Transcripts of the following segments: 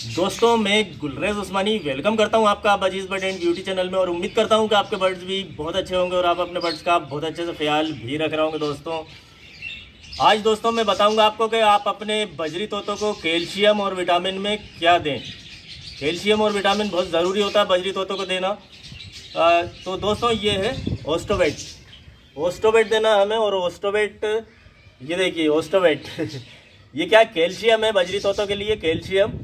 दोस्तों मैं गुलरेज उस्मानी वेलकम करता हूं आपका अजीज बर्ड एंड ब्यूटी चैनल में और उम्मीद करता हूं कि आपके बर्ड्स भी बहुत अच्छे होंगे और आप अपने बर्ड्स का बहुत अच्छे से ख्याल भी रख रहे होंगे। दोस्तों आज दोस्तों मैं बताऊंगा आपको कि आप अपने बजरी तोतों को कैल्शियम और विटामिन में क्या दें। कैल्शियम और विटामिन बहुत ज़रूरी होता है बजरी तोतों को देना। तो दोस्तों ये है ओस्टोवेट देना हमें। और ओस्टोवेट ये देखिए ओस्टोवेट ये क्या कैल्शियम है बजरी तोतों के लिए, कैल्शियम।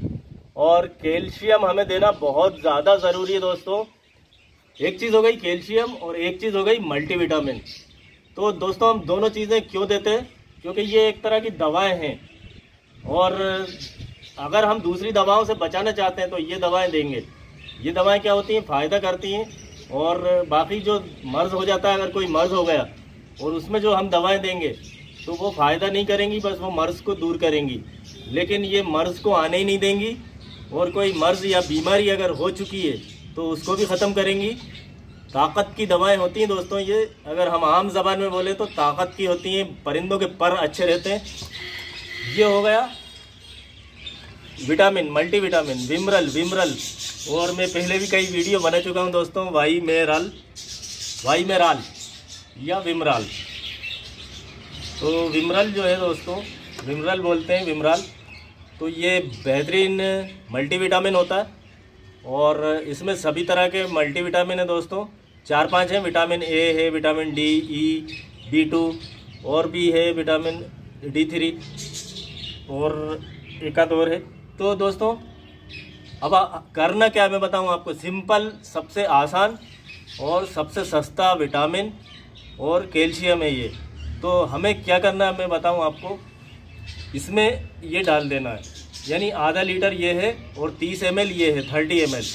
और कैल्शियम हमें देना बहुत ज़्यादा ज़रूरी है दोस्तों। एक चीज़ हो गई कैल्शियम और एक चीज़ हो गई मल्टीविटामिन। तो दोस्तों हम दोनों चीज़ें क्यों देते हैं, क्योंकि ये एक तरह की दवाएं हैं और अगर हम दूसरी दवाओं से बचाना चाहते हैं तो ये दवाएं देंगे। ये दवाएं क्या होती हैं, फ़ायदा करती हैं। और बाकी जो मर्ज़ हो जाता है, अगर कोई मर्ज़ हो गया और उसमें जो हम दवाएं देंगे तो वो फ़ायदा नहीं करेंगी, बस वो मर्ज़ को दूर करेंगी, लेकिन ये मर्ज़ को आने ही नहीं देंगी। और कोई मर्ज़ या बीमारी अगर हो चुकी है तो उसको भी ख़त्म करेंगी। ताकत की दवाएं होती हैं दोस्तों ये, अगर हम आम ज़बान में बोले तो ताकत की होती हैं, परिंदों के पर अच्छे रहते हैं। ये हो गया विटामिन, मल्टीविटामिन, विमरल। और मैं पहले भी कई वीडियो बना चुका हूं दोस्तों, वाइमेराल या विमराल। तो विमरल जो है दोस्तों, विमरल बोलते हैं, विमराल। तो ये बेहतरीन मल्टीविटामिन होता है और इसमें सभी तरह के मल्टीविटामिन है दोस्तों। 4-5 हैं। विटामिन ए है, विटामिन डी, ई, B2 और भी है, विटामिन D3 और एक आध और है। तो दोस्तों अब करना क्या है मैं बताऊं आपको। सिंपल, सबसे आसान और सबसे सस्ता विटामिन और कैल्शियम है ये। तो हमें क्या करना है मैं बताऊं आपको। इसमें ये डाल देना है, यानी आधा लीटर ये है और 30 ml ये है, 30 ml।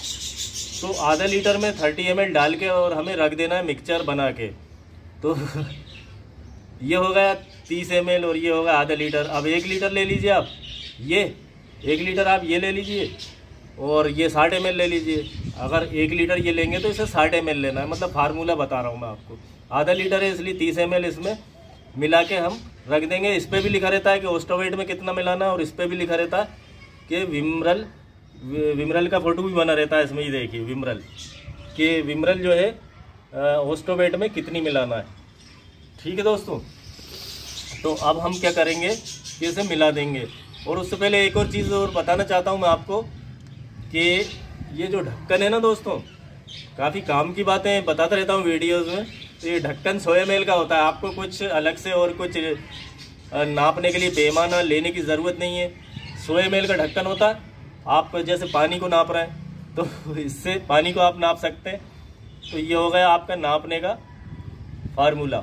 तो आधा लीटर में 30 ml डाल के और हमें रख देना है मिक्सचर बना के। तो ये हो गया 30 ml और ये होगा आधा लीटर। अब 1 लीटर ले लीजिए आप, ये 1 लीटर आप ये ले लीजिए और ये 60 ml ले लीजिए। अगर 1 लीटर ये लेंगे तो इसे 60 ml लेना है, मतलब फार्मूला बता रहा हूँ मैं आपको। आधा लीटर है इसलिए 30 ml इसमें मिला के हम रख देंगे। इस पर भी लिखा रहता है कि ओस्टोवेट में कितना मिलाना है और इस पर भी लिखा रहता है कि विमरल का फोटो भी बना रहता है इसमें। ये देखिए विमरल कि विमरल जो है ओस्टोवेट में कितनी मिलाना है। ठीक है दोस्तों, तो अब हम क्या करेंगे कि इसे मिला देंगे। और उससे पहले एक और चीज़ और बताना चाहता हूँ मैं आपको कि ये जो ढक्कन है ना दोस्तों, काफ़ी काम की बातें बताता रहता हूँ वीडियोज़ में। तो ये ढक्कन 100 ml का होता है। आपको कुछ अलग से और कुछ नापने के लिए पैमाना लेने की ज़रूरत नहीं है। 100 ml का ढक्कन होता है। आप जैसे पानी को नाप रहे हैं तो इससे पानी को आप नाप सकते हैं। तो ये हो गया आपका नापने का फार्मूला।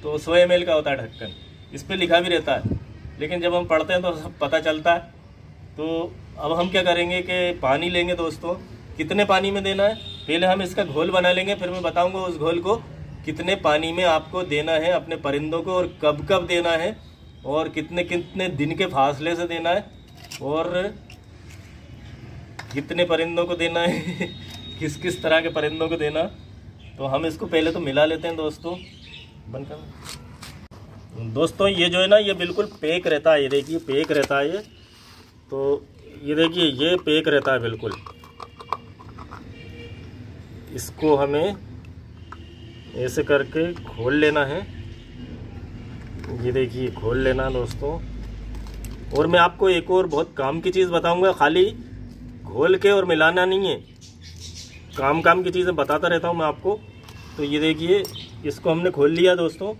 तो 100 ml का होता है ढक्कन, इस पर लिखा भी रहता है, लेकिन जब हम पढ़ते हैं तो सब पता चलता है। तो अब हम क्या करेंगे कि पानी लेंगे दोस्तों। कितने पानी में देना है पहले हम इसका घोल बना लेंगे, फिर मैं बताऊंगा उस घोल को कितने पानी में आपको देना है अपने परिंदों को, और कब कब देना है, और कितने कितने दिन के फासले से देना है, और कितने परिंदों को देना है किस किस तरह के परिंदों को देना। तो हम इसको पहले तो मिला लेते हैं दोस्तों। बनकर दोस्तों ये जो है ना, ये बिल्कुल पैक रहता है। ये देखिए पैक रहता है ये। तो ये देखिए ये पैक रहता है बिल्कुल। इसको हमें ऐसे करके खोल लेना है। ये देखिए खोल लेना दोस्तों। और मैं आपको एक और बहुत काम की चीज़ बताऊंगा, खाली घोल के और मिलाना नहीं है, काम की चीज़ें बताता रहता हूं मैं आपको। तो ये देखिए इसको हमने खोल लिया दोस्तों।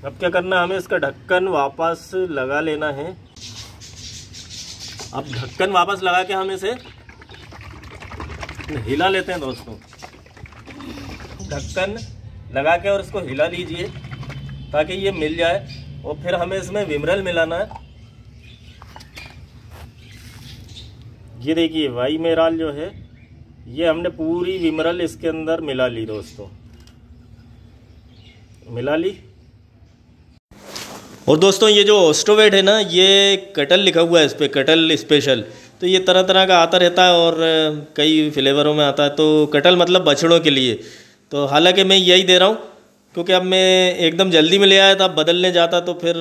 अब क्या करना है, हमें इसका ढक्कन वापस लगा लेना है। अब ढक्कन वापस लगा के हम इसे हिला लेते हैं दोस्तों। ढक्कन लगा के और इसको हिला लीजिए ताकि ये मिल जाए। और फिर हमें इसमें विमरल मिलाना है। ये देखिए वाइमेराल जो है, ये हमने पूरी विमरल इसके अंदर मिला ली दोस्तों, मिला ली। और दोस्तों ये जो ओस्टोवेट है ना, ये कटल लिखा हुआ है इस पर, कटल स्पेशल। तो ये तरह तरह का आता रहता है और कई फ्लेवरों में आता है। तो कटल मतलब बछड़ों के लिए। तो हालांकि मैं यही दे रहा हूँ, क्योंकि अब मैं एकदम जल्दी में ले आया था, अब बदलने जाता तो फिर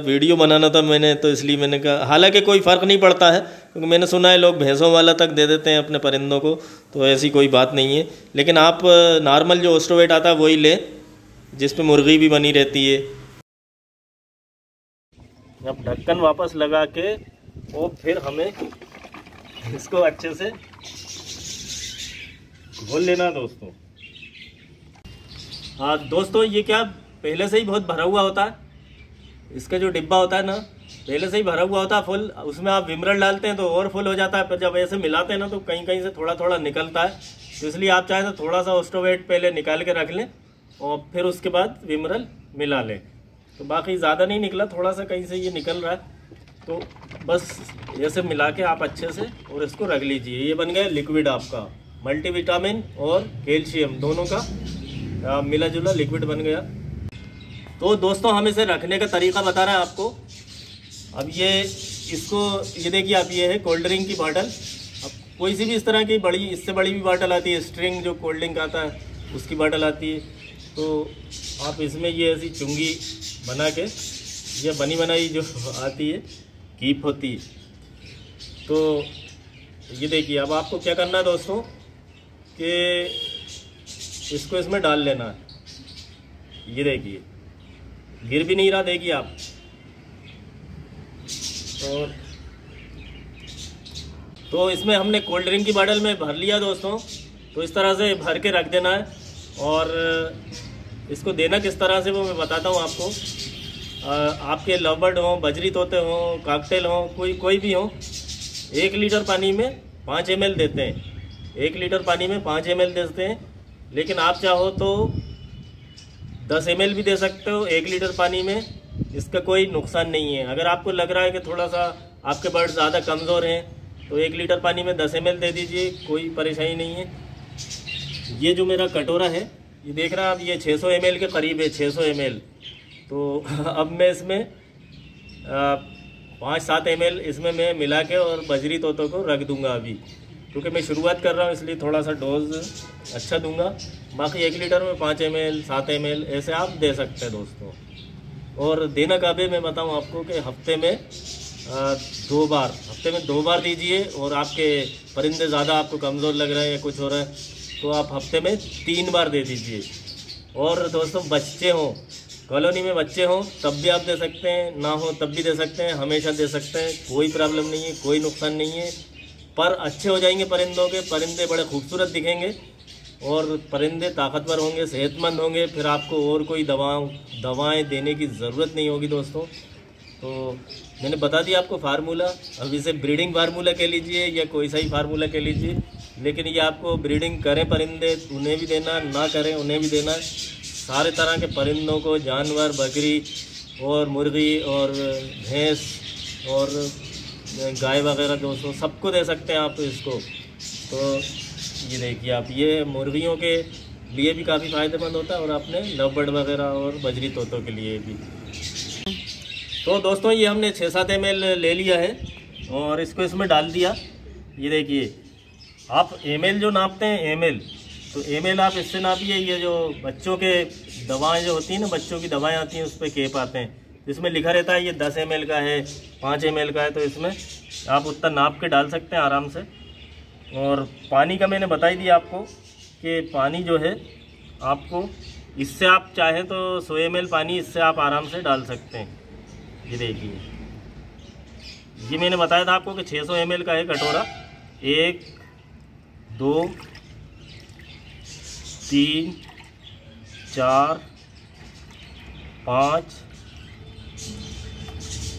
वीडियो बनाना था मैंने, तो इसलिए मैंने कहा। हालांकि कोई फ़र्क नहीं पड़ता है, क्योंकि मैंने सुना है लोग भैंसों वाला तक दे देते हैं अपने परिंदों को, तो ऐसी कोई बात नहीं है। लेकिन आप नॉर्मल जो ओस्टोवेट आता है वही लें, जिस पे मुर्गी भी बनी रहती है। अब ढक्कन वापस लगा के और फिर हमें इसको अच्छे से घोल लेना दोस्तों। हाँ दोस्तों, ये क्या पहले से ही बहुत भरा हुआ होता है, इसका जो डिब्बा होता है ना पहले से ही भरा हुआ होता है फुल। उसमें आप विमरल डालते हैं तो और फुल हो जाता है, फिर जब ऐसे मिलाते हैं ना तो कहीं कहीं से थोड़ा थोड़ा निकलता है। तो इसलिए आप चाहे तो थोड़ा सा ओस्टोवेट पहले निकाल के रख लें और फिर उसके बाद विमरल मिला लें। तो बाकी ज़्यादा नहीं निकला, थोड़ा सा कहीं से ये निकल रहा है, तो बस ऐसे मिला के आप अच्छे से और इसको रख लीजिए। ये बन गया लिक्विड आपका मल्टीविटामिन और कैल्शियम दोनों का मिला जुला लिक्विड बन गया। तो दोस्तों हम इसे रखने का तरीका बता रहे हैं आपको। अब ये देखिए आप, ये है कोल्ड ड्रिंक की बॉटल। अब कोई सी भी इस तरह की बड़ी, इससे बड़ी भी बॉटल आती है, स्ट्रिंग जो कोल्ड ड्रिंक आता है उसकी बॉटल आती है। तो आप इसमें ये ऐसी चुंगी बना के, ये बनी बनाई जो आती है कीप होती है, तो ये देखिए। अब आपको क्या करना है दोस्तों कि इसको इसमें डाल लेना है। ये देखिए गिर भी नहीं रहा, देखिए आप। और तो इसमें हमने कोल्ड ड्रिंक की बॉटल में भर लिया दोस्तों। तो इस तरह से भर के रख देना है। और इसको देना किस तरह से वो मैं बताता हूँ आपको। आपके लव बर्ड हों, बजरी तोते हों, काकटेल हों, कोई भी हो, 1 लीटर पानी में 5 ml देते हैं। 1 लीटर पानी में 5 ml देते हैं। लेकिन आप चाहो तो 10 ml भी दे सकते हो 1 लीटर पानी में, इसका कोई नुकसान नहीं है। अगर आपको लग रहा है कि थोड़ा सा आपके बर्ड ज़्यादा कमज़ोर हैं तो 1 लीटर पानी में 10 ml दे दीजिए, कोई परेशानी नहीं है। ये जो मेरा कटोरा है, ये देख रहे हैं आप, ये 600 ml के करीब है, 600 ml। तो अब मैं इसमें 5-7 ml इसमें मैं मिला के और बजरी तोतों को रख दूंगा अभी, क्योंकि मैं शुरुआत कर रहा हूँ इसलिए थोड़ा सा डोज अच्छा दूंगा। बाकी 1 लीटर में 5 ml 7 ml ऐसे आप दे सकते हैं दोस्तों। और देना कभी मैं बताऊँ आपको कि हफ्ते में 2 बार दीजिए। और आपके परिंदे ज़्यादा आपको कमज़ोर लग रहे हैं या कुछ हो रहा है तो आप हफ्ते में 3 बार दे दीजिए। और दोस्तों बच्चे हों, कॉलोनी में बच्चे हों तब भी आप दे सकते हैं, ना हो तब भी दे सकते हैं, हमेशा दे सकते हैं, कोई प्रॉब्लम नहीं है, कोई नुकसान नहीं है। पर अच्छे हो जाएंगे परिंदों के, परिंदे बड़े खूबसूरत दिखेंगे और परिंदे ताकतवर होंगे, सेहतमंद होंगे। फिर आपको और कोई दवाएं देने की ज़रूरत नहीं होगी दोस्तों। तो मैंने बता दिया आपको फार्मूला। अब इसे ब्रीडिंग फार्मूला कह लीजिए या कोई सा ही फार्मूला कह लीजिए, लेकिन ये आपको ब्रीडिंग करें परिंदे उन्हें भी देना, ना करें उन्हें भी देना। सारे तरह के परिंदों को, जानवर, बकरी और मुर्गी और भैंस और गाय वगैरह दोस्तों सबको दे सकते हैं आप इसको। तो ये देखिए आप, ये मुर्गियों के लिए भी काफ़ी फ़ायदेमंद होता है और आपने लव बर्ड वगैरह और बजरी तोतों के लिए भी। तो दोस्तों ये हमने 6-7 ml ले लिया है और इसको इसमें डाल दिया। ये देखिए आप ml जो नापते हैं ml, तो ml आप इससे नापिए। ये जो बच्चों के दवाएं जो होती हैं ना, बच्चों की दवाएं आती हैं उस पर कैप आते हैं, इसमें लिखा रहता है ये 10 ml का है, 5 ml का है। तो इसमें आप उतना नाप के डाल सकते हैं आराम से। और पानी का मैंने बता ही दिया आपको कि पानी जो है आपको, इससे आप चाहें तो 100 ml पानी इससे आप आराम से डाल सकते हैं। ये देखिए, ये मैंने बताया था आपको कि 600 ml का है कटोरा। 1 2 3 4 5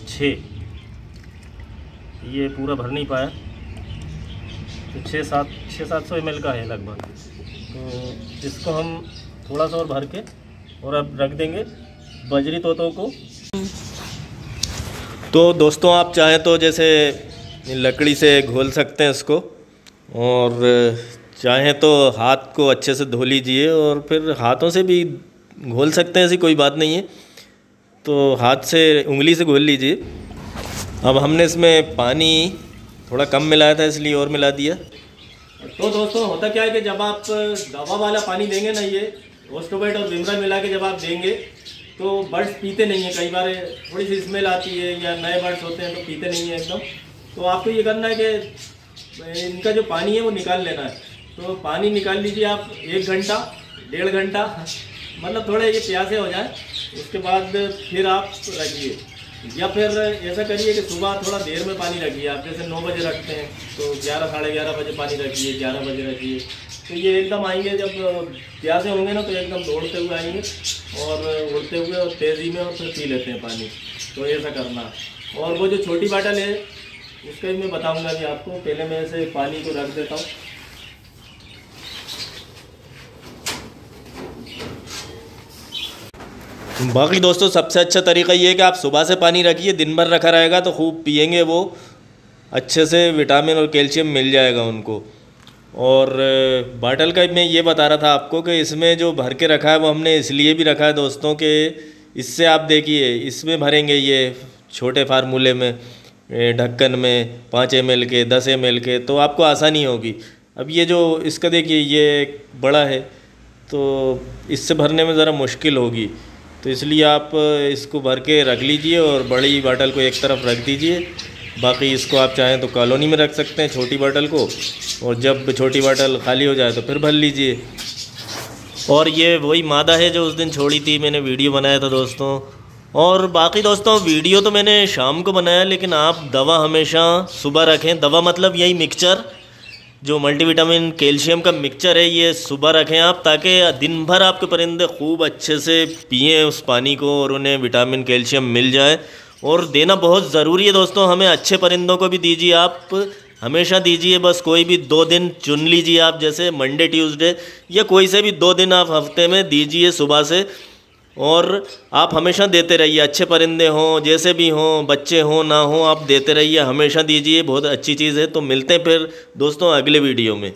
6, ये पूरा भर नहीं पाया तो 600-700 ml का है लगभग। तो इसको हम थोड़ा सा और भर के और अब रख देंगे बजरी तोतों को। तो दोस्तों आप चाहें तो जैसे लकड़ी से घोल सकते हैं इसको, और चाहें तो हाथ को अच्छे से धो लीजिए और फिर हाथों से भी घोल सकते हैं, ऐसी कोई बात नहीं है। तो हाथ से उंगली से घोल लीजिए। अब हमने इसमें पानी थोड़ा कम मिलाया था इसलिए और मिला दिया। तो दोस्तों होता क्या है कि जब आप दवा वाला पानी देंगे ना, ये ओस्टोबाइट और विमरल मिला के जब आप देंगे तो बर्ड्स पीते नहीं है, कई बार थोड़ी सी स्मेल आती है या नए बर्ड्स होते हैं तो पीते नहीं है एकदम। तो आपको ये करना है कि इनका जो पानी है वो निकाल लेना है। तो पानी निकाल लीजिए आप 1 घंटा 1.5 घंटा, मतलब थोड़े ये प्यासे हो जाए, उसके बाद फिर आप रखिए। या फिर ऐसा करिए कि सुबह थोड़ा देर में पानी रखिए आप, जैसे 9 बजे रखते हैं तो 11 साढ़े 11 बजे पानी रखिए, 11 बजे रखिए। तो ये एकदम आएंगे, जब प्यासे होंगे ना तो एकदम दौड़ते हुए आएंगे और उड़ते हुए और तेज़ी में, और फिर पी लेते हैं पानी। तो ऐसा करना। और वो जो छोटी बाटल है उसका भी मैं बताऊँगा कि आपको, पहले मैं ऐसे पानी को रख देता हूँ। बाकी दोस्तों सबसे अच्छा तरीका ये है कि आप सुबह से पानी रखिए, दिन भर रखा रहेगा तो खूब पिएंगे, वो अच्छे से विटामिन और कैल्शियम मिल जाएगा उनको। और बाटल का मैं ये बता रहा था आपको कि इसमें जो भर के रखा है वो हमने इसलिए भी रखा है दोस्तों कि इससे आप देखिए, इसमें भरेंगे ये छोटे फार्मूले में, ढक्कन में 5 ml के 10 ml के, तो आपको आसानी होगी। अब ये जो इसका देखिए ये बड़ा है तो इससे भरने में ज़रा मुश्किल होगी, तो इसलिए आप इसको भर के रख लीजिए और बड़ी बाटल को एक तरफ रख दीजिए। बाकी इसको आप चाहें तो कॉलोनी में रख सकते हैं छोटी बाटल को, और जब छोटी बाटल खाली हो जाए तो फिर भर लीजिए। और ये वही मादा है जो उस दिन छोड़ी थी, मैंने वीडियो बनाया था दोस्तों। और बाकी दोस्तों वीडियो तो मैंने शाम को बनाया, लेकिन आप दवा हमेशा सुबह रखें। दवा मतलब यही मिक्सचर, जो मल्टीविटामिन कैल्शियम का मिक्सचर है, ये सुबह रखें आप, ताकि दिन भर आपके परिंदे खूब अच्छे से पिएँ उस पानी को और उन्हें विटामिन कैल्शियम मिल जाए। और देना बहुत ज़रूरी है दोस्तों, हमें अच्छे परिंदों को भी दीजिए आप, हमेशा दीजिए। बस कोई भी 2 दिन चुन लीजिए आप, जैसे मंडे ट्यूसडे या कोई से भी 2 दिन आप हफ्ते में दीजिए सुबह से, और आप हमेशा देते रहिए। अच्छे परिंदे हों, जैसे भी हों, बच्चे हों ना हों, आप देते रहिए, हमेशा दीजिए, बहुत अच्छी चीज़ है। तो मिलते हैं फिर दोस्तों अगले वीडियो में।